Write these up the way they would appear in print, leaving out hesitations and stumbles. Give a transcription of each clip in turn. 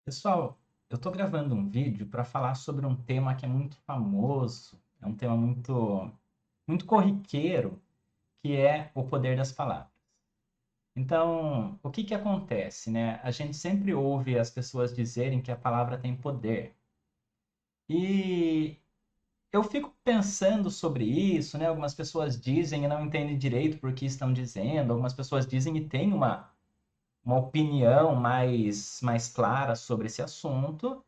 Pessoal, eu estou gravando um vídeo para falar sobre um tema que é muito famoso, é um tema muito corriqueiro, que é o poder das palavras. Então, o que que acontece, né? A gente sempre ouve as pessoas dizerem que a palavra tem poder. E eu fico pensando sobre isso, né? Algumas pessoas dizem e não entendem direito por que estão dizendo, algumas pessoas dizem e têm uma opinião mais clara sobre esse assunto.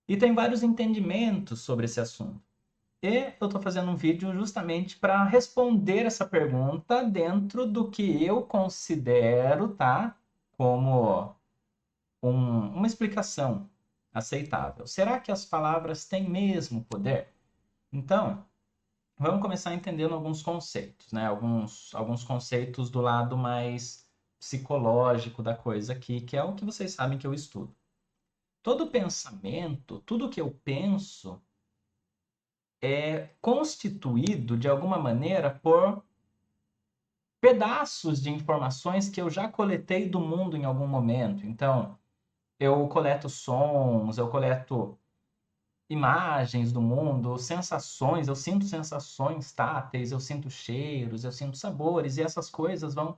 E tem vários entendimentos sobre esse assunto. E eu estou fazendo um vídeo justamente para responder essa pergunta dentro do que eu considero, tá? Como uma explicação aceitável. Será que as palavras têm mesmo poder? Então, vamos começar entendendo alguns conceitos, né? Alguns conceitos do lado mais psicológico da coisa aqui, que é o que vocês sabem que eu estudo. Todo pensamento, tudo que eu penso, é constituído de alguma maneira por pedaços de informações que eu já coletei do mundo em algum momento. Então, eu coleto sons, eu coleto imagens do mundo, sensações, eu sinto sensações táteis, eu sinto cheiros, eu sinto sabores, e essas coisas vão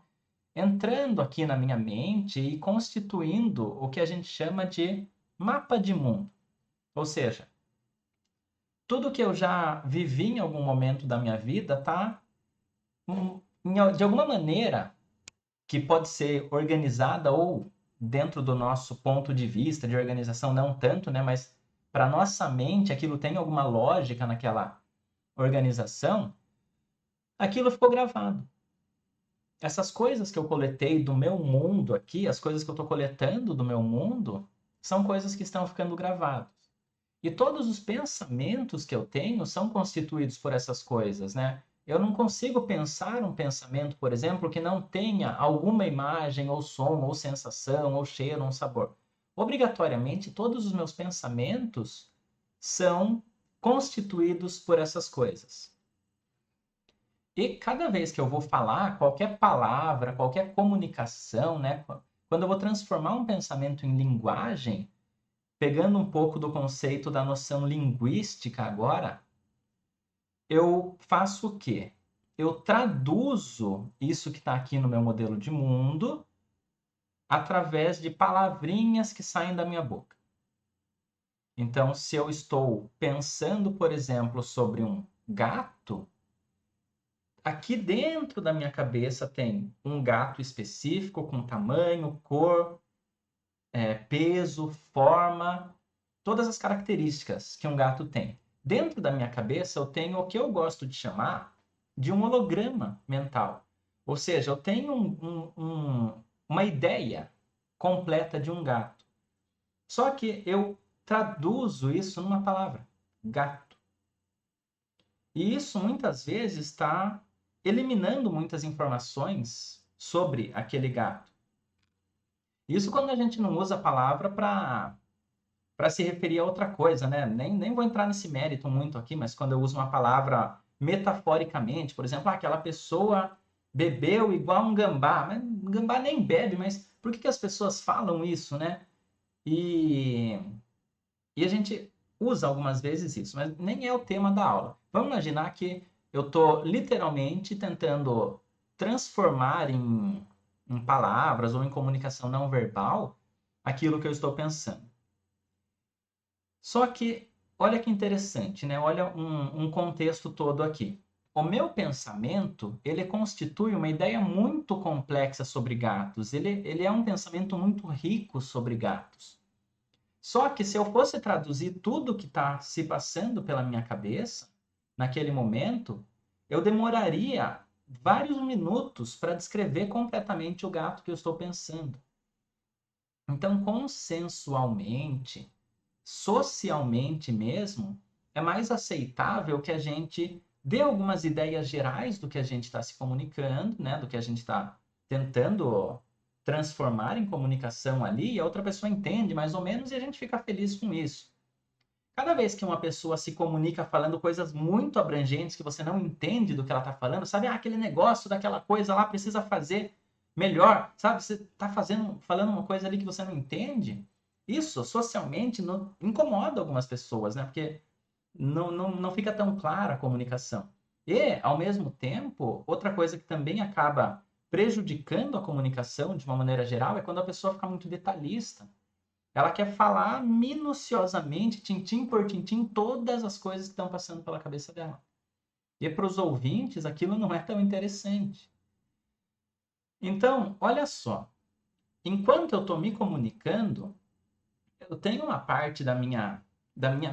entrando aqui na minha mente e constituindo o que a gente chama de mapa de mundo. Ou seja, tudo que eu já vivi em algum momento da minha vida está de alguma maneira que pode ser organizada ou dentro do nosso ponto de vista de organização, não tanto, né? Mas para nossa mente aquilo tem alguma lógica naquela organização, aquilo ficou gravado. Essas coisas que eu coletei do meu mundo aqui, as coisas que eu estou coletando do meu mundo, são coisas que estão ficando gravadas. E todos os pensamentos que eu tenho são constituídos por essas coisas, né? Eu não consigo pensar um pensamento, por exemplo, que não tenha alguma imagem, ou som, ou sensação, ou cheiro, ou sabor. Obrigatoriamente, todos os meus pensamentos são constituídos por essas coisas. E cada vez que eu vou falar qualquer palavra, qualquer comunicação, né? Quando eu vou transformar um pensamento em linguagem, pegando um pouco do conceito da noção linguística agora, eu faço o quê? Eu traduzo isso que está aqui no meu modelo de mundo através de palavrinhas que saem da minha boca. Então, se eu estou pensando, por exemplo, sobre um gato, aqui dentro da minha cabeça tem um gato específico com tamanho, cor, peso, forma, todas as características que um gato tem. Dentro da minha cabeça, eu tenho o que eu gosto de chamar de um holograma mental. Ou seja, eu tenho uma ideia completa de um gato. Só que eu traduzo isso numa palavra: gato. E isso muitas vezes está eliminando muitas informações sobre aquele gato. Isso quando a gente não usa a palavra para se referir a outra coisa, né? Nem vou entrar nesse mérito muito aqui, mas quando eu uso uma palavra metaforicamente, por exemplo, aquela pessoa bebeu igual um gambá, mas um gambá nem bebe, mas por que as pessoas falam isso, né? E, e a gente usa algumas vezes isso, mas nem é o tema da aula. Vamos imaginar que eu estou literalmente tentando transformar em palavras ou em comunicação não verbal aquilo que eu estou pensando. Só que, olha que interessante, né? Olha um contexto todo aqui. O meu pensamento, ele constitui uma ideia muito complexa sobre gatos. Ele é um pensamento muito rico sobre gatos. Só que se eu fosse traduzir tudo que está se passando pela minha cabeça, naquele momento, eu demoraria vários minutos para descrever completamente o gato que eu estou pensando. Então, consensualmente, socialmente mesmo, é mais aceitável que a gente dê algumas ideias gerais do que a gente está se comunicando, né? Do que a gente está tentando transformar em comunicação ali, e a outra pessoa entende mais ou menos e a gente fica feliz com isso. Cada vez que uma pessoa se comunica falando coisas muito abrangentes que você não entende do que ela está falando, sabe? Ah, aquele negócio daquela coisa lá precisa fazer melhor, sabe? Você está falando uma coisa ali que você não entende. isso socialmente incomoda algumas pessoas, né? Porque não fica tão clara a comunicação. E, ao mesmo tempo, outra coisa que também acaba prejudicando a comunicação de uma maneira geral é quando a pessoa fica muito detalhista. Ela quer falar minuciosamente, tintim por tintim, todas as coisas que estão passando pela cabeça dela. E para os ouvintes, aquilo não é tão interessante. Então, olha só, enquanto eu estou me comunicando, eu tenho uma parte da minha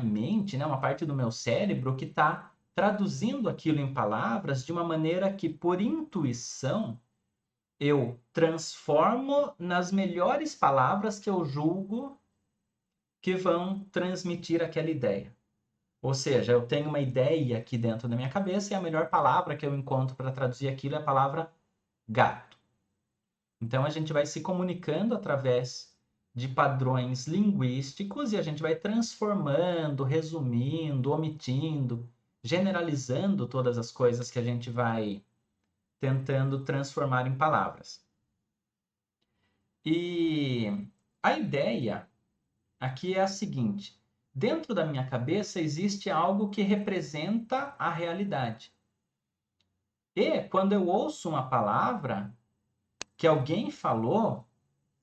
mente, né, uma parte do meu cérebro que está traduzindo aquilo em palavras de uma maneira que, por intuição, eu transformo nas melhores palavras que eu julgo que vão transmitir aquela ideia. Ou seja, eu tenho uma ideia aqui dentro da minha cabeça e a melhor palavra que eu encontro para traduzir aquilo é a palavra gato. Então a gente vai se comunicando através de padrões linguísticos e a gente vai transformando, resumindo, omitindo, generalizando todas as coisas que a gente vai tentando transformar em palavras. E a ideia aqui é a seguinte: dentro da minha cabeça existe algo que representa a realidade. E quando eu ouço uma palavra que alguém falou,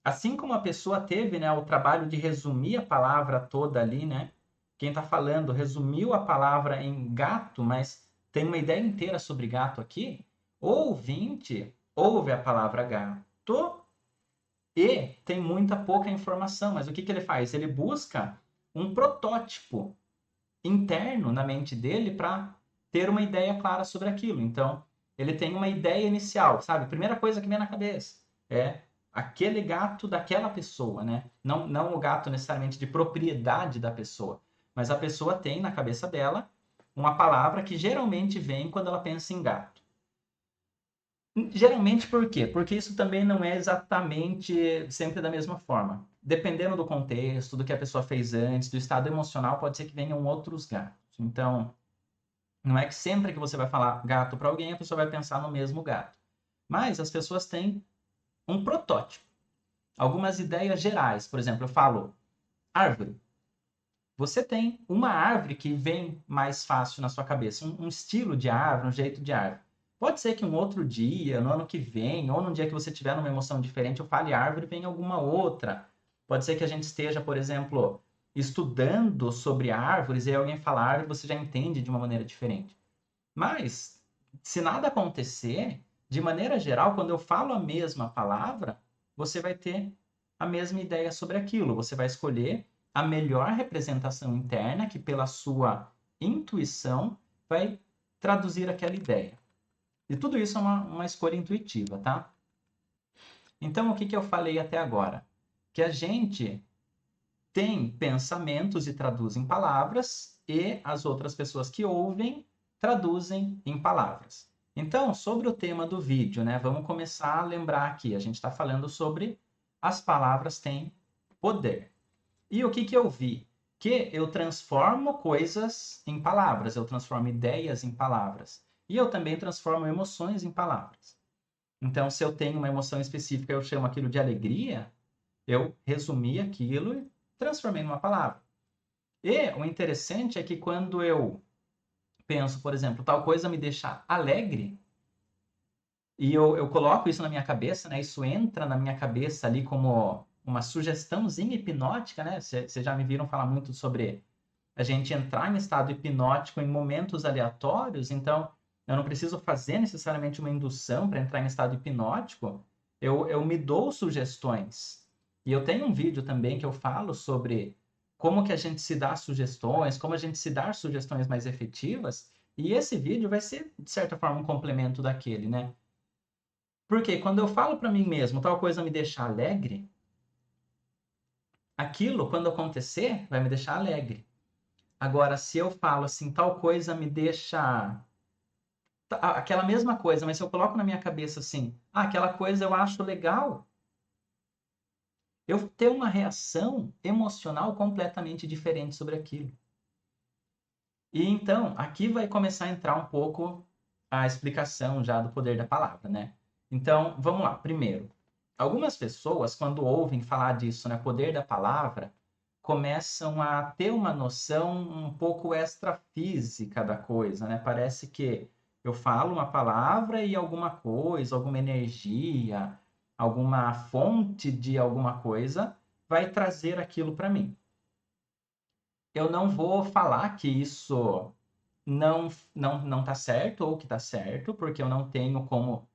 assim como a pessoa teve, né, o trabalho de resumir a palavra toda ali, né? Quem está falando resumiu a palavra em gato, mas tem uma ideia inteira sobre gato aqui. O ouvinte ouve a palavra gato e tem muita pouca informação, mas o que ele faz? Ele busca um protótipo interno na mente dele para ter uma ideia clara sobre aquilo. Então, ele tem uma ideia inicial, sabe? Primeira coisa que vem na cabeça é aquele gato daquela pessoa, né? Não o gato necessariamente de propriedade da pessoa, mas a pessoa tem na cabeça dela uma palavra que geralmente vem quando ela pensa em gato. Geralmente por quê? Porque isso também não é exatamente sempre da mesma forma. Dependendo do contexto, do que a pessoa fez antes, do estado emocional, pode ser que venham outros gatos. Então, não é que sempre que você vai falar gato para alguém, a pessoa vai pensar no mesmo gato. Mas as pessoas têm um protótipo, algumas ideias gerais. Por exemplo, eu falo árvore. Você tem uma árvore que vem mais fácil na sua cabeça, um estilo de árvore, um jeito de árvore. Pode ser que um outro dia, no ano que vem, ou num dia que você tiver numa emoção diferente, eu fale árvore e venha alguma outra. Pode ser que a gente esteja, por exemplo, estudando sobre árvores e aí alguém fala árvore, você já entende de uma maneira diferente. Mas, se nada acontecer, de maneira geral, quando eu falo a mesma palavra, você vai ter a mesma ideia sobre aquilo. Você vai escolher a melhor representação interna que, pela sua intuição, vai traduzir aquela ideia. E tudo isso é uma escolha intuitiva, tá? Então, o que eu falei até agora? Que a gente tem pensamentos e traduz em palavras, e as outras pessoas que ouvem traduzem em palavras. Então, sobre o tema do vídeo, né? Vamos começar a lembrar aqui. A gente está falando sobre as palavras têm poder. E o que eu vi? Que eu transformo coisas em palavras, eu transformo ideias em palavras. E eu também transformo emoções em palavras. Então, se eu tenho uma emoção específica, eu chamo aquilo de alegria, eu resumi aquilo e transformei numa palavra. E o interessante é que quando eu penso, por exemplo, tal coisa me deixa alegre, e eu coloco isso na minha cabeça, né? Isso entra na minha cabeça ali como uma sugestãozinha hipnótica, né? Vocês já me viram falar muito sobre a gente entrar em estado hipnótico em momentos aleatórios, então eu não preciso fazer necessariamente uma indução para entrar em estado hipnótico, eu me dou sugestões. E eu tenho um vídeo também que eu falo sobre como que a gente se dá sugestões, como a gente se dá sugestões mais efetivas, e esse vídeo vai ser, de certa forma, um complemento daquele, né? Porque quando eu falo para mim mesmo, tal coisa me deixa alegre, aquilo, quando acontecer, vai me deixar alegre. Agora, se eu falo assim, tal coisa me deixa. Aquela mesma coisa, mas se eu coloco na minha cabeça assim, aquela coisa eu acho legal, eu tenho uma reação emocional completamente diferente sobre aquilo. E então, aqui vai começar a entrar um pouco a explicação já do poder da palavra, né? Então, vamos lá. Primeiro, algumas pessoas, quando ouvem falar disso, né, poder da palavra, começam a ter uma noção um pouco extrafísica da coisa, né? Parece que eu falo uma palavra e alguma coisa, alguma energia, alguma fonte de alguma coisa vai trazer aquilo para mim. Eu não vou falar que isso não tá certo ou que tá certo, porque eu não tenho como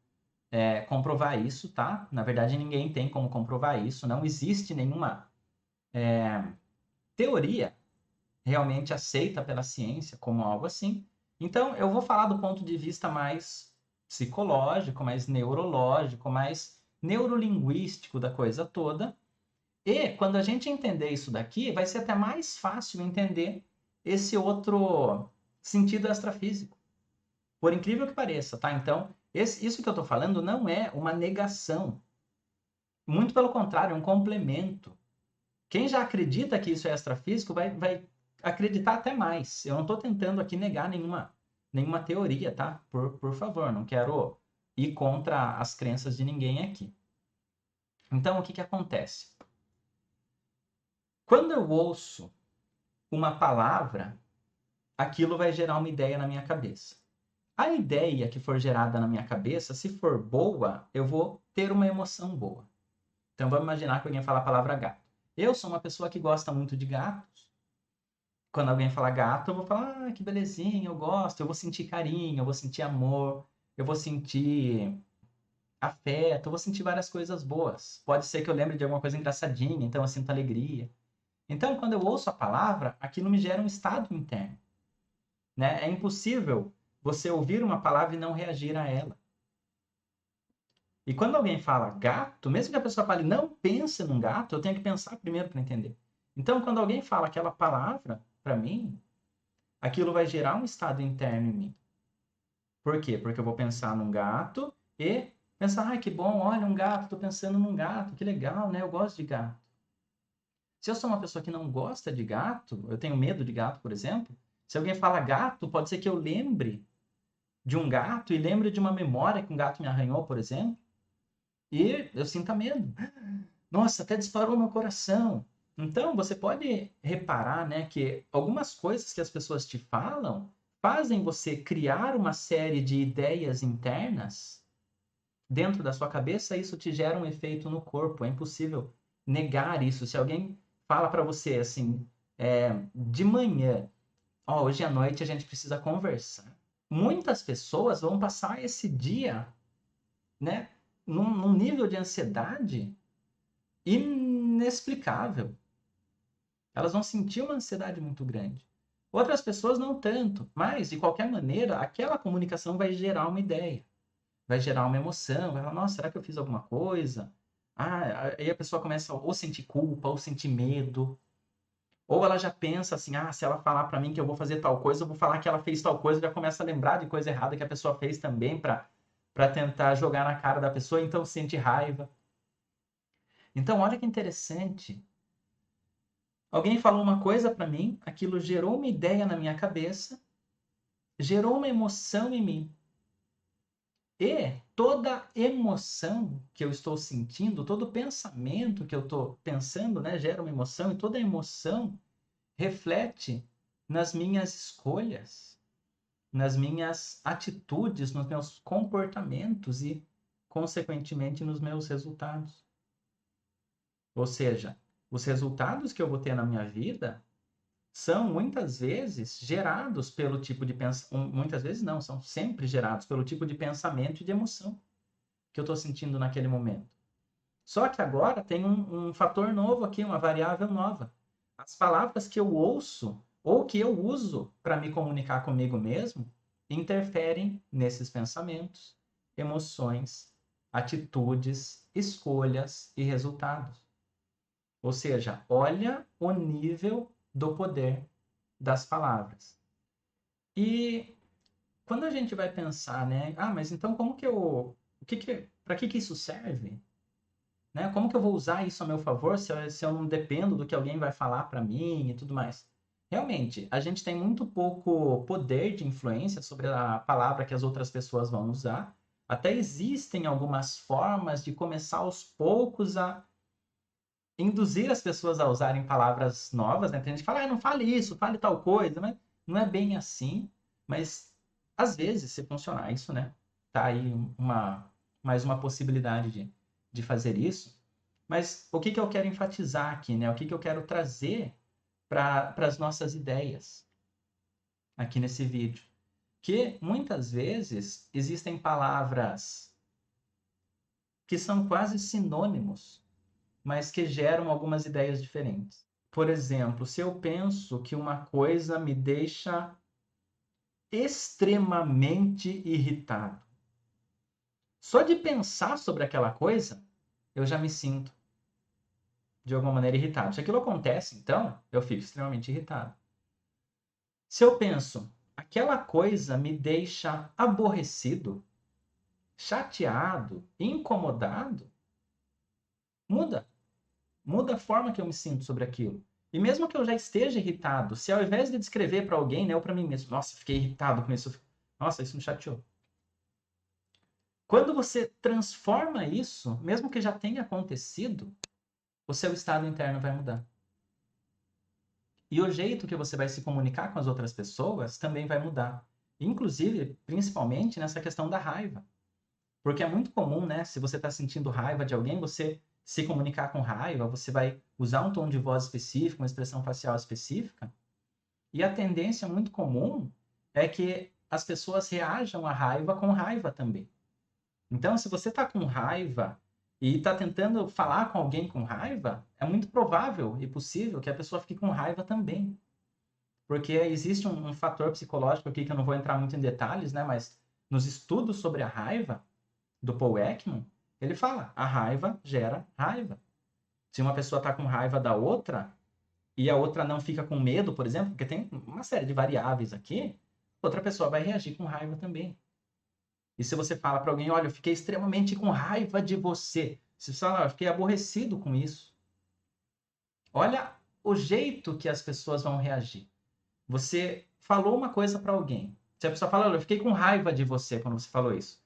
comprovar isso, tá? Na verdade, ninguém tem como comprovar isso. Não existe nenhuma teoria realmente aceita pela ciência como algo assim. Então, eu vou falar do ponto de vista mais psicológico, mais neurológico, mais neurolinguístico da coisa toda. E quando a gente entender isso daqui, vai ser até mais fácil entender esse outro sentido extrafísico. Por incrível que pareça, tá? Então, isso que eu estou falando não é uma negação. Muito pelo contrário, é um complemento. Quem já acredita que isso é extrafísico vai acreditar até mais. Eu não estou tentando aqui negar nenhuma teoria, tá? Por favor, não quero ir contra as crenças de ninguém aqui. Então, o que acontece? Quando eu ouço uma palavra, aquilo vai gerar uma ideia na minha cabeça. A ideia que for gerada na minha cabeça, se for boa, eu vou ter uma emoção boa. Então, vamos imaginar que alguém fala a palavra gato. Eu sou uma pessoa que gosta muito de gatos. Quando alguém fala gato, eu vou falar, que belezinha, eu gosto. Eu vou sentir carinho, eu vou sentir amor, eu vou sentir afeto, eu vou sentir várias coisas boas. Pode ser que eu lembre de alguma coisa engraçadinha, então eu sinto alegria. Então, quando eu ouço a palavra, aquilo me gera um estado interno, né? É impossível você ouvir uma palavra e não reagir a ela. E quando alguém fala gato, mesmo que a pessoa fale não pense num gato, eu tenho que pensar primeiro para entender. Então, quando alguém fala aquela palavra para mim, aquilo vai gerar um estado interno em mim. Por quê? Porque eu vou pensar num gato e pensar, ai, que bom, olha, um gato, tô pensando num gato, que legal, né? Eu gosto de gato. Se eu sou uma pessoa que não gosta de gato, eu tenho medo de gato, por exemplo, se alguém fala gato, pode ser que eu lembre de um gato e lembre de uma memória que um gato me arranhou, por exemplo, e eu sinta medo. Nossa, até disparou meu coração. Então, você pode reparar, né, que algumas coisas que as pessoas te falam fazem você criar uma série de ideias internas dentro da sua cabeça, e isso te gera um efeito no corpo. É impossível negar isso. Se alguém fala para você assim, de manhã, ó, hoje à noite a gente precisa conversar. Muitas pessoas vão passar esse dia, né, num nível de ansiedade inexplicável. Elas vão sentir uma ansiedade muito grande. Outras pessoas não tanto, mas de qualquer maneira, aquela comunicação vai gerar uma ideia, vai gerar uma emoção, vai falar, nossa, será que eu fiz alguma coisa? Ah, aí a pessoa começa ou sentir culpa, ou sentir medo, ou ela já pensa assim, ah, se ela falar para mim que eu vou fazer tal coisa, eu vou falar que ela fez tal coisa, já começa a lembrar de coisa errada que a pessoa fez também para tentar jogar na cara da pessoa, então sente raiva. Então, olha que interessante. Alguém falou uma coisa para mim, aquilo gerou uma ideia na minha cabeça, gerou uma emoção em mim. E toda emoção que eu estou sentindo, todo pensamento que eu estou pensando, né, gera uma emoção, e toda emoção reflete nas minhas escolhas, nas minhas atitudes, nos meus comportamentos e, consequentemente, nos meus resultados. Ou seja, os resultados que eu vou ter na minha vida são muitas vezes gerados pelo tipo de pensamento, muitas vezes não, são sempre gerados pelo tipo de pensamento e de emoção que eu estou sentindo naquele momento. Só que agora tem um fator novo aqui, uma variável nova. As palavras que eu ouço ou que eu uso para me comunicar comigo mesmo interferem nesses pensamentos, emoções, atitudes, escolhas e resultados. Ou seja, olha o nível do poder das palavras. E quando a gente vai pensar, né? Ah, mas então como que eu... para que isso serve? Né? Como que eu vou usar isso a meu favor se eu não dependo do que alguém vai falar para mim e tudo mais? Realmente, a gente tem muito pouco poder de influência sobre a palavra que as outras pessoas vão usar. Até existem algumas formas de começar aos poucos induzir as pessoas a usarem palavras novas, né? Tem gente que fala, não fale isso, fale tal coisa, mas não é bem assim. Mas às vezes, se funcionar isso, né? Tá aí mais uma possibilidade de fazer isso. Mas o que que eu quero enfatizar aqui, né? O que que eu quero trazer para as nossas ideias aqui nesse vídeo? Que muitas vezes existem palavras que são quase sinônimos, mas que geram algumas ideias diferentes. Por exemplo, se eu penso que uma coisa me deixa extremamente irritado, só de pensar sobre aquela coisa, eu já me sinto de alguma maneira irritado. Se aquilo acontece, então, eu fico extremamente irritado. Se eu penso, aquela coisa me deixa aborrecido, chateado, incomodado, muda. Muda a forma que eu me sinto sobre aquilo. E mesmo que eu já esteja irritado, se ao invés de descrever para alguém, né, ou para mim mesmo, nossa, fiquei irritado com isso, nossa, isso me chateou. Quando você transforma isso, mesmo que já tenha acontecido, o seu estado interno vai mudar. E o jeito que você vai se comunicar com as outras pessoas também vai mudar. Inclusive, principalmente nessa questão da raiva. Porque é muito comum, né? Se você está sentindo raiva de alguém, você se comunicar com raiva, você vai usar um tom de voz específico, uma expressão facial específica. E a tendência muito comum é que as pessoas reajam à raiva com raiva também. Então, se você está com raiva e está tentando falar com alguém com raiva, é muito provável e possível que a pessoa fique com raiva também. Porque existe um fator psicológico aqui que eu não vou entrar muito em detalhes, né? Mas nos estudos sobre a raiva, do Paul Ekman, ele fala, a raiva gera raiva. Se uma pessoa está com raiva da outra e a outra não fica com medo, por exemplo, porque tem uma série de variáveis aqui, outra pessoa vai reagir com raiva também. E se você fala para alguém, olha, eu fiquei extremamente com raiva de você, se você fala, eu fiquei aborrecido com isso, olha o jeito que as pessoas vão reagir. Você falou uma coisa para alguém, se a pessoa fala, olha, eu fiquei com raiva de você quando você falou isso,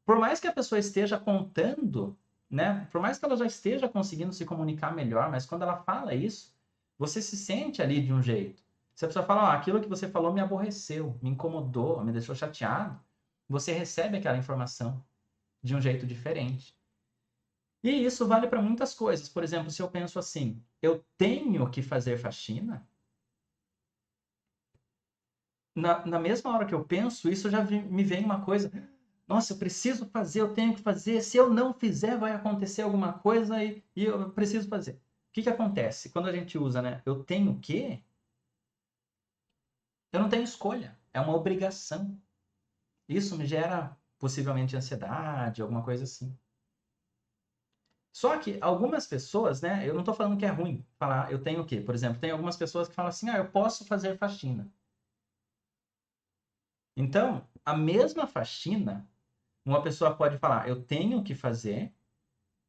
por mais que a pessoa esteja contando, né? Por mais que ela já esteja conseguindo se comunicar melhor, mas quando ela fala isso, você se sente ali de um jeito. Se a pessoa fala, oh, aquilo que você falou me aborreceu, me incomodou, me deixou chateado, você recebe aquela informação de um jeito diferente. E isso vale para muitas coisas. Por exemplo, se eu penso assim, eu tenho que fazer faxina, na mesma hora que eu penso, isso já me vem uma coisa, nossa, eu preciso fazer, eu tenho que fazer, se eu não fizer, vai acontecer alguma coisa e eu preciso fazer. O que que acontece? Quando a gente usa, né, eu tenho que, eu não tenho escolha, é uma obrigação. Isso me gera possivelmente ansiedade, alguma coisa assim. Só que algumas pessoas, né, eu não estou falando que é ruim falar eu tenho que, por exemplo, tem algumas pessoas que falam assim, eu posso fazer faxina. Então, a mesma faxina, uma pessoa pode falar eu tenho que fazer,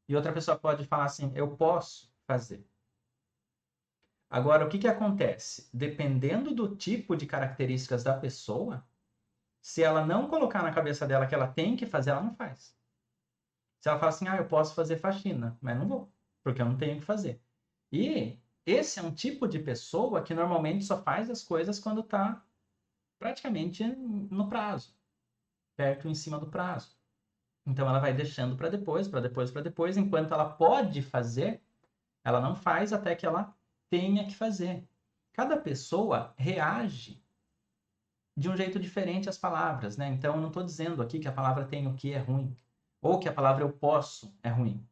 e outra pessoa pode falar assim, eu posso fazer. Agora, o que que acontece? Dependendo do tipo de características da pessoa, se ela não colocar na cabeça dela que ela tem que fazer, ela não faz. Se ela fala assim, eu posso fazer faxina, mas não vou, porque eu não tenho que fazer. E esse é um tipo de pessoa que normalmente só faz as coisas quando está praticamente no prazo, perto em cima do prazo. Então ela vai deixando para depois, para depois, para depois, enquanto ela pode fazer, ela não faz até que ela tenha que fazer. Cada pessoa reage de um jeito diferente às palavras, né? Então eu não estou dizendo aqui que a palavra tenho que é ruim, ou que a palavra eu posso é ruim.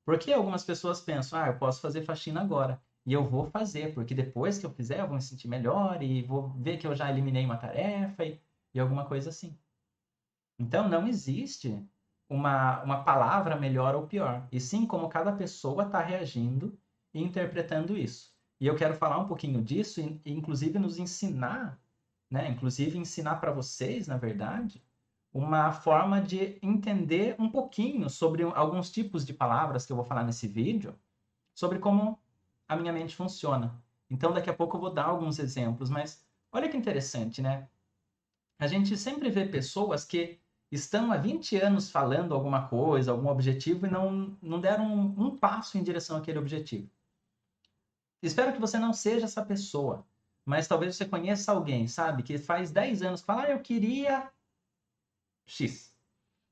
Porque algumas pessoas pensam, eu posso fazer faxina agora, e eu vou fazer, porque depois que eu fizer eu vou me sentir melhor e vou ver que eu já eliminei uma tarefa e alguma coisa assim. Então não existe uma palavra melhor ou pior, e sim como cada pessoa está reagindo e interpretando isso. E eu quero falar um pouquinho disso e inclusive nos ensinar, né? Inclusive ensinar para vocês, na verdade, uma forma de entender um pouquinho sobre alguns tipos de palavras que eu vou falar nesse vídeo, sobre como a minha mente funciona. Então, daqui a pouco eu vou dar alguns exemplos, mas olha que interessante, né? A gente sempre vê pessoas que estão há 20 anos falando alguma coisa, algum objetivo, e não deram um passo em direção àquele objetivo. Espero que você não seja essa pessoa, mas talvez você conheça alguém, sabe, que faz 10 anos que fala, eu queria X,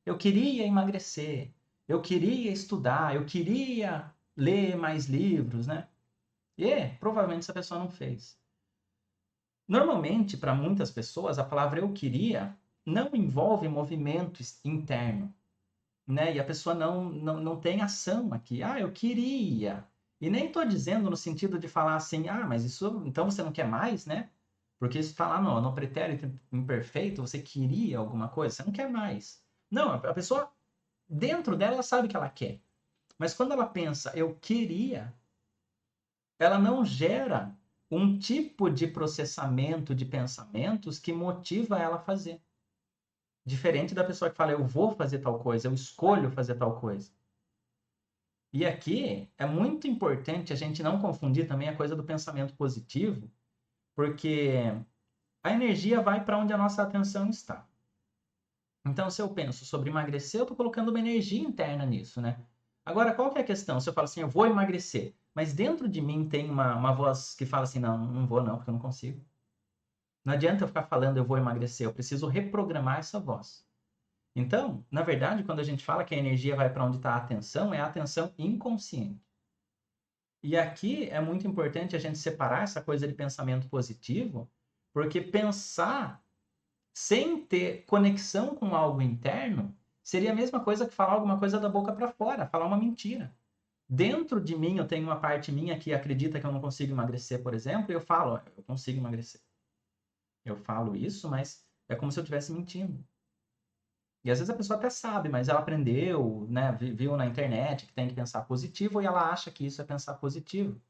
eu queria emagrecer, eu queria estudar, eu queria ler mais livros, né? E provavelmente essa pessoa não fez. Normalmente, para muitas pessoas, a palavra eu queria não envolve movimento interno, né? E a pessoa não tem ação aqui. Ah, eu queria. E nem estou dizendo no sentido de falar assim, ah, mas isso, então você não quer mais, né? Porque isso está lá no pretérito imperfeito, você queria alguma coisa, você não quer mais. Não, a pessoa, dentro dela, ela sabe que ela quer. Mas quando ela pensa, eu queria, ela não gera um tipo de processamento de pensamentos que motiva ela a fazer. Diferente da pessoa que fala, eu vou fazer tal coisa, eu escolho fazer tal coisa. E aqui é muito importante a gente não confundir também a coisa do pensamento positivo, porque a energia vai para onde a nossa atenção está. Então, se eu penso sobre emagrecer, eu estou colocando uma energia interna nisso, né? Agora, qual que é a questão? Se eu falo assim, eu vou emagrecer, mas dentro de mim tem uma voz que fala assim, não vou não, porque eu não consigo. Não adianta eu ficar falando, eu vou emagrecer, eu preciso reprogramar essa voz. Então, na verdade, quando a gente fala que a energia vai para onde está a atenção, é a atenção inconsciente. E aqui é muito importante a gente separar essa coisa de pensamento positivo, porque pensar sem ter conexão com algo interno seria a mesma coisa que falar alguma coisa da boca para fora, falar uma mentira. Dentro de mim, eu tenho uma parte minha que acredita que eu não consigo emagrecer, por exemplo, e eu falo, eu consigo emagrecer. Eu falo isso, mas é como se eu estivesse mentindo. E às vezes a pessoa até sabe, mas ela aprendeu, né, viu na internet que tem que pensar positivo e ela acha que isso é pensar positivo.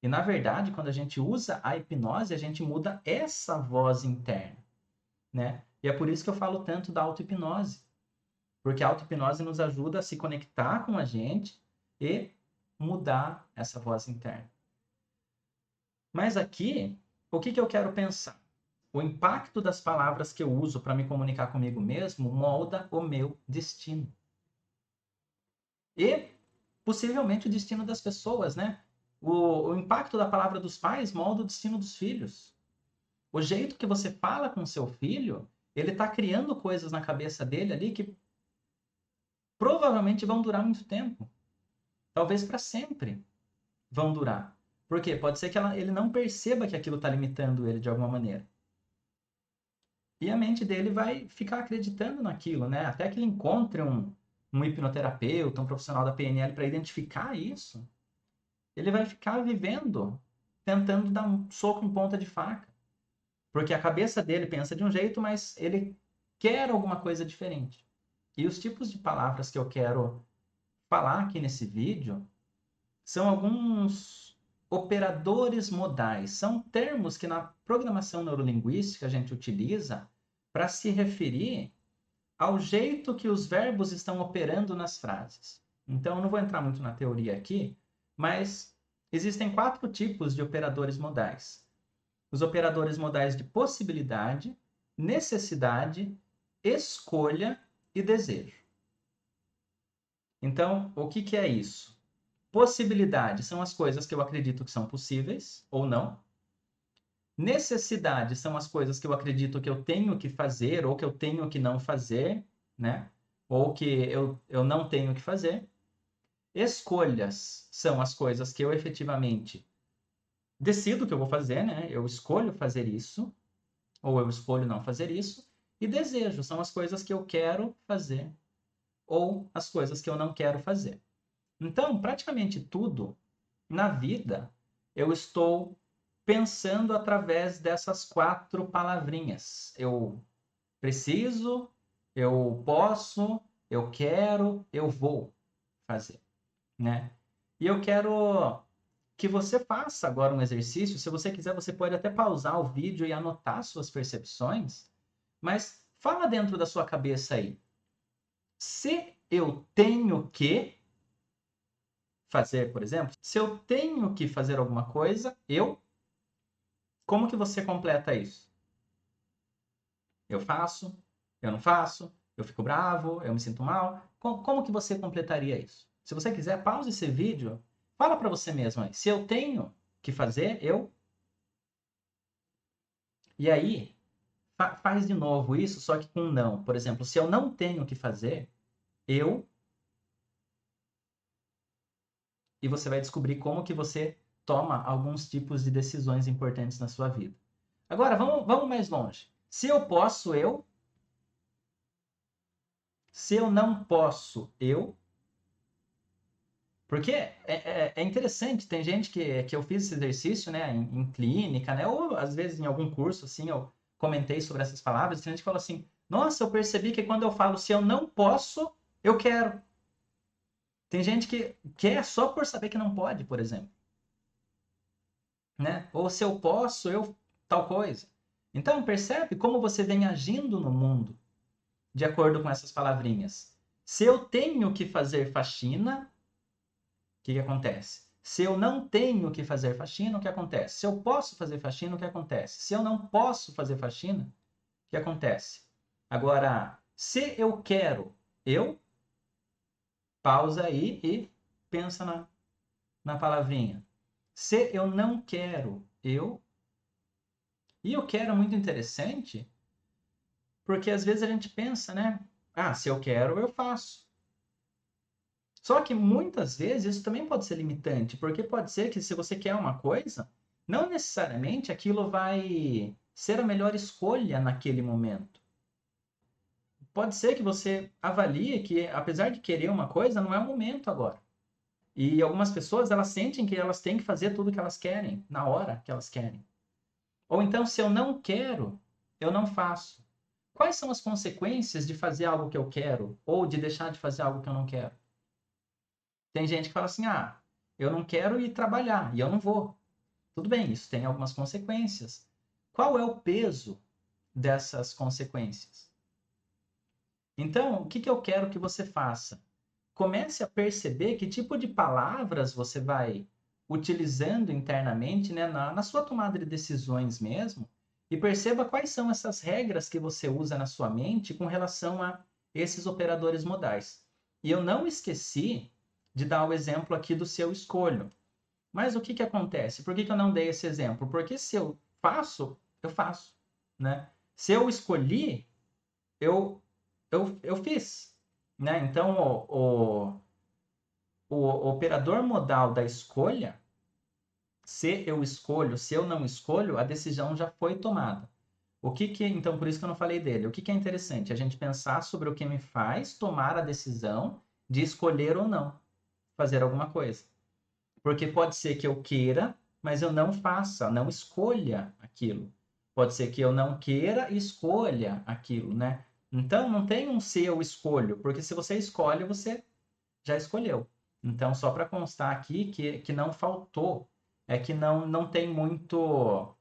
E na verdade, quando a gente usa a hipnose, a gente muda essa voz interna, né? E é por isso que eu falo tanto da auto-hipnose, porque a auto-hipnose nos ajuda a se conectar com a gente e mudar essa voz interna. Mas aqui, o que eu quero pensar? O impacto das palavras que eu uso para me comunicar comigo mesmo molda o meu destino. E possivelmente o destino das pessoas, né? O impacto da palavra dos pais molda o destino dos filhos. O jeito que você fala com seu filho, ele está criando coisas na cabeça dele ali que provavelmente vão durar muito tempo. Talvez para sempre vão durar. Por quê? Pode ser que ele não perceba que aquilo está limitando ele de alguma maneira. E a mente dele vai ficar acreditando naquilo, né? Até que ele encontre um hipnoterapeuta, um profissional da PNL para identificar isso. Ele vai ficar vivendo, tentando dar um soco em ponta de faca. Porque a cabeça dele pensa de um jeito, mas ele quer alguma coisa diferente. E os tipos de palavras que eu quero falar aqui nesse vídeo são alguns operadores modais. São termos que na programação neurolinguística a gente utiliza para se referir ao jeito que os verbos estão operando nas frases. Então, eu não vou entrar muito na teoria aqui, mas existem 4 tipos de operadores modais. Os operadores modais de possibilidade, necessidade, escolha e desejo. Então, o que é isso? Possibilidade são as coisas que eu acredito que são possíveis ou não. Necessidade são as coisas que eu acredito que eu tenho que fazer ou que eu tenho que não fazer, né? Ou que eu não tenho que fazer. Escolhas são as coisas que eu efetivamente decido que eu vou fazer, né? Eu escolho fazer isso, ou eu escolho não fazer isso. E desejo são as coisas que eu quero fazer, ou as coisas que eu não quero fazer. Então, praticamente tudo na vida eu estou pensando através dessas 4 palavrinhas. Eu preciso, eu posso, eu quero, eu vou fazer, né? E eu quero que você faça agora um exercício. Se você quiser, você pode até pausar o vídeo e anotar suas percepções, mas fala dentro da sua cabeça aí. Se eu tenho que fazer, por exemplo, se eu tenho que fazer alguma coisa, como que você completa isso? Eu faço, eu não faço, Eu fico bravo, eu me sinto mal. Como que você completaria isso? Se você quiser, pause esse vídeo, fala para você mesmo aí. Se eu tenho que fazer, eu... E aí, faz de novo isso, só que com não. Por exemplo, se eu não tenho que fazer, eu... E você vai descobrir como que você toma alguns tipos de decisões importantes na sua vida. Agora, vamos mais longe. Se eu posso, eu... Se eu não posso, eu... Porque é interessante, tem gente que eu fiz esse exercício, né, em clínica, né, ou às vezes em algum curso, assim, eu comentei sobre essas palavras, tem gente que fala assim, nossa, eu percebi que quando eu falo se eu não posso, eu quero. Tem gente que quer só por saber que não pode, por exemplo, né? Ou se eu posso, eu tal coisa. Então, percebe como você vem agindo no mundo de acordo com essas palavrinhas. Se eu tenho que fazer faxina, o que acontece? Se eu não tenho que fazer faxina, o que acontece? Se eu posso fazer faxina, o que acontece? Se eu não posso fazer faxina, o que acontece? Agora, se eu quero, eu pausa aí e pensa na palavrinha. Se eu não quero, eu. E eu quero é muito interessante, porque às vezes a gente pensa, né? Ah, se eu quero, eu faço. Só que muitas vezes isso também pode ser limitante, porque pode ser que se você quer uma coisa, não necessariamente aquilo vai ser a melhor escolha naquele momento. Pode ser que você avalie que, apesar de querer uma coisa, não é o momento agora. E algumas pessoas, elas sentem que elas têm que fazer tudo que elas querem, na hora que elas querem. Ou então, se eu não quero, eu não faço. Quais são as consequências de fazer algo que eu quero ou de deixar de fazer algo que eu não quero? Tem gente que fala assim: ah, eu não quero ir trabalhar e eu não vou. Tudo bem, isso tem algumas consequências. Qual é o peso dessas consequências? Então, o que eu quero que você faça? Comece a perceber que tipo de palavras você vai utilizando internamente, né, na sua tomada de decisões mesmo, e perceba quais são essas regras que você usa na sua mente com relação a esses operadores modais. E eu não esqueci de dar o exemplo aqui do seu escolho. Mas o que acontece? Por que eu não dei esse exemplo? Porque se eu faço, eu faço, né? Se eu escolhi, eu fiz, né? Então, o operador modal da escolha, se eu escolho, se eu não escolho, a decisão já foi tomada. Então, por isso que eu não falei dele. O que é interessante? A gente pensar sobre o que me faz tomar a decisão de escolher ou não fazer alguma coisa. Porque pode ser que eu queira, mas eu não faça, não escolha aquilo. Pode ser que eu não queira e escolha aquilo, né? Então, não tem um se eu escolho, porque se você escolhe, você já escolheu. Então, só para constar aqui que não faltou, é que não tem muito.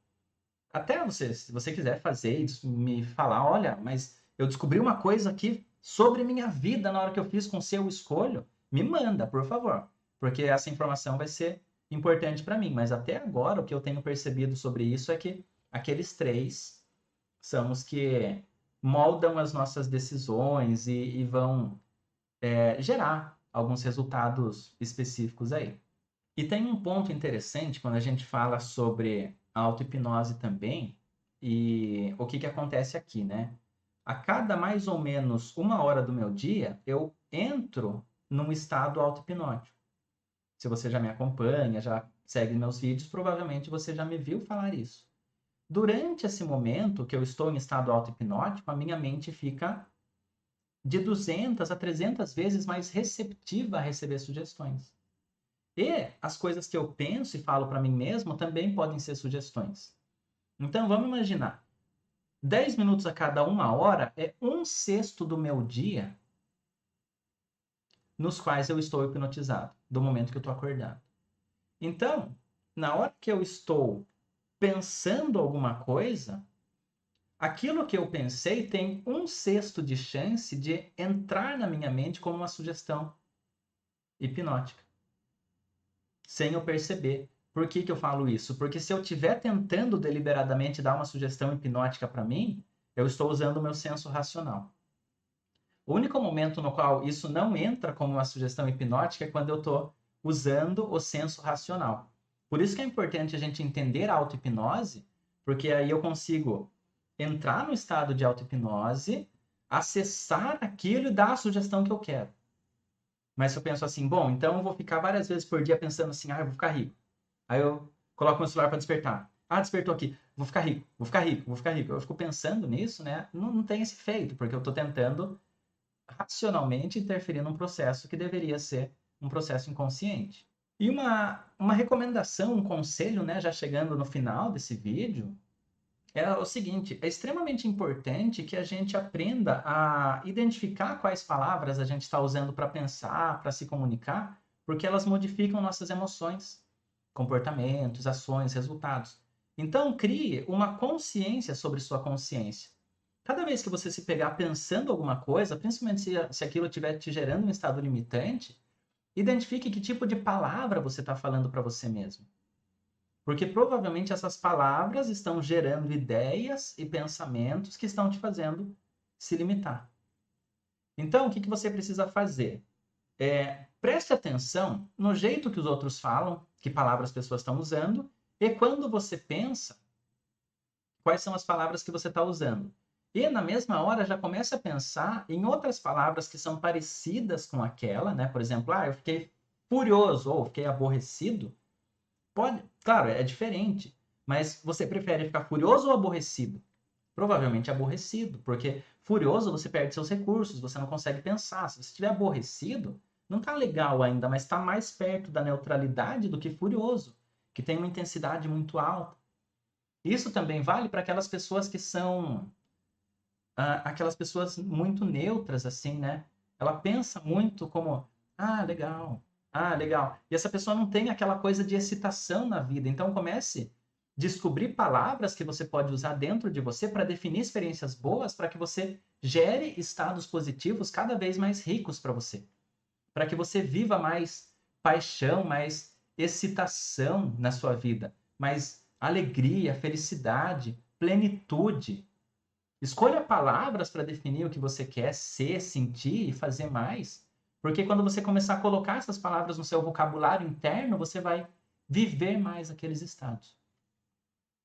Até você, se você quiser fazer e me falar, olha, mas eu descobri uma coisa aqui sobre minha vida na hora que eu fiz com o seu escolho, me manda, por favor, porque essa informação vai ser importante para mim. Mas até agora, o que eu tenho percebido sobre isso é que aqueles três são os que moldam as nossas decisões e vão gerar alguns resultados específicos aí. E tem um ponto interessante quando a gente fala sobre a auto-hipnose também, e o que acontece aqui, né? A cada mais ou menos uma hora do meu dia, eu entro num estado auto-hipnótico. Se você já me acompanha, já segue meus vídeos, provavelmente você já me viu falar isso. Durante esse momento que eu estou em estado auto-hipnótico, a minha mente fica de 200 a 300 vezes mais receptiva a receber sugestões. E as coisas que eu penso e falo para mim mesmo também podem ser sugestões. Então, vamos imaginar. 10 minutos a cada uma hora é 1/6 do meu dia nos quais eu estou hipnotizado, do momento que eu estou acordado. Então, na hora que eu estou pensando alguma coisa, aquilo que eu pensei tem 1/6 de chance de entrar na minha mente como uma sugestão hipnótica, sem eu perceber. Por que eu falo isso? Porque se eu estiver tentando deliberadamente dar uma sugestão hipnótica para mim, eu estou usando o meu senso racional. O único momento no qual isso não entra como uma sugestão hipnótica é quando eu estou usando o senso racional. Por isso que é importante a gente entender a auto-hipnose, porque aí eu consigo entrar no estado de auto-hipnose, acessar aquilo e dar a sugestão que eu quero. Mas se eu penso assim, bom, então eu vou ficar várias vezes por dia pensando assim, eu vou ficar rico. Aí eu coloco meu celular para despertar. Despertou aqui. Vou ficar rico, vou ficar rico, vou ficar rico. Eu fico pensando nisso, né? Não tem esse efeito, porque eu estou tentando racionalmente interferir num processo que deveria ser um processo inconsciente. E uma recomendação, um conselho, né, já chegando no final desse vídeo, é o seguinte: é extremamente importante que a gente aprenda a identificar quais palavras a gente está usando para pensar, para se comunicar, porque elas modificam nossas emoções, comportamentos, ações, resultados. Então, crie uma consciência sobre sua consciência. Cada vez que você se pegar pensando alguma coisa, principalmente se aquilo estiver te gerando um estado limitante, identifique que tipo de palavra você está falando para você mesmo. Porque provavelmente essas palavras estão gerando ideias e pensamentos que estão te fazendo se limitar. Então, o que você precisa fazer? Preste atenção no jeito que os outros falam, que palavras as pessoas estão usando, e quando você pensa, quais são as palavras que você está usando. E na mesma hora já comece a pensar em outras palavras que são parecidas com aquela, né? Por exemplo, eu fiquei furioso ou fiquei aborrecido. Pode, claro, é diferente, mas você prefere ficar furioso ou aborrecido? Provavelmente aborrecido, porque furioso você perde seus recursos, você não consegue pensar. Se você estiver aborrecido, não está legal ainda, mas está mais perto da neutralidade do que furioso, que tem uma intensidade muito alta. Isso também vale para aquelas pessoas que são aquelas pessoas muito neutras, assim, né? Ela pensa muito como, legal, legal. E essa pessoa não tem aquela coisa de excitação na vida. Então comece a descobrir palavras que você pode usar dentro de você para definir experiências boas, para que você gere estados positivos cada vez mais ricos para você. Para que você viva mais paixão, mais excitação na sua vida, mais alegria, felicidade, plenitude. Escolha palavras para definir o que você quer ser, sentir e fazer mais. Porque quando você começar a colocar essas palavras no seu vocabulário interno, você vai viver mais aqueles estados.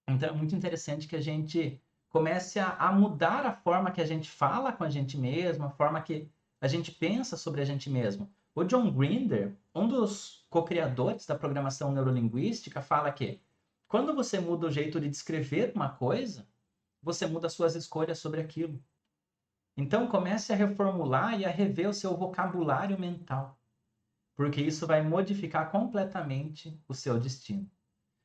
Então é muito interessante que a gente comece a mudar a forma que a gente fala com a gente mesmo, a forma que a gente pensa sobre a gente mesmo. O John Grinder, um dos co-criadores da programação neurolinguística, fala que quando você muda o jeito de descrever uma coisa, você muda suas escolhas sobre aquilo. Então comece a reformular e a rever o seu vocabulário mental, porque isso vai modificar completamente o seu destino.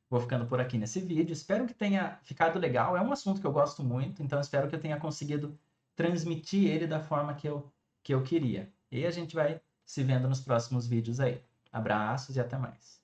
Vou ficando por aqui nesse vídeo, espero que tenha ficado legal, é um assunto que eu gosto muito, então espero que eu tenha conseguido transmitir ele da forma que eu queria. E a gente vai se vendo nos próximos vídeos aí. Abraços e até mais.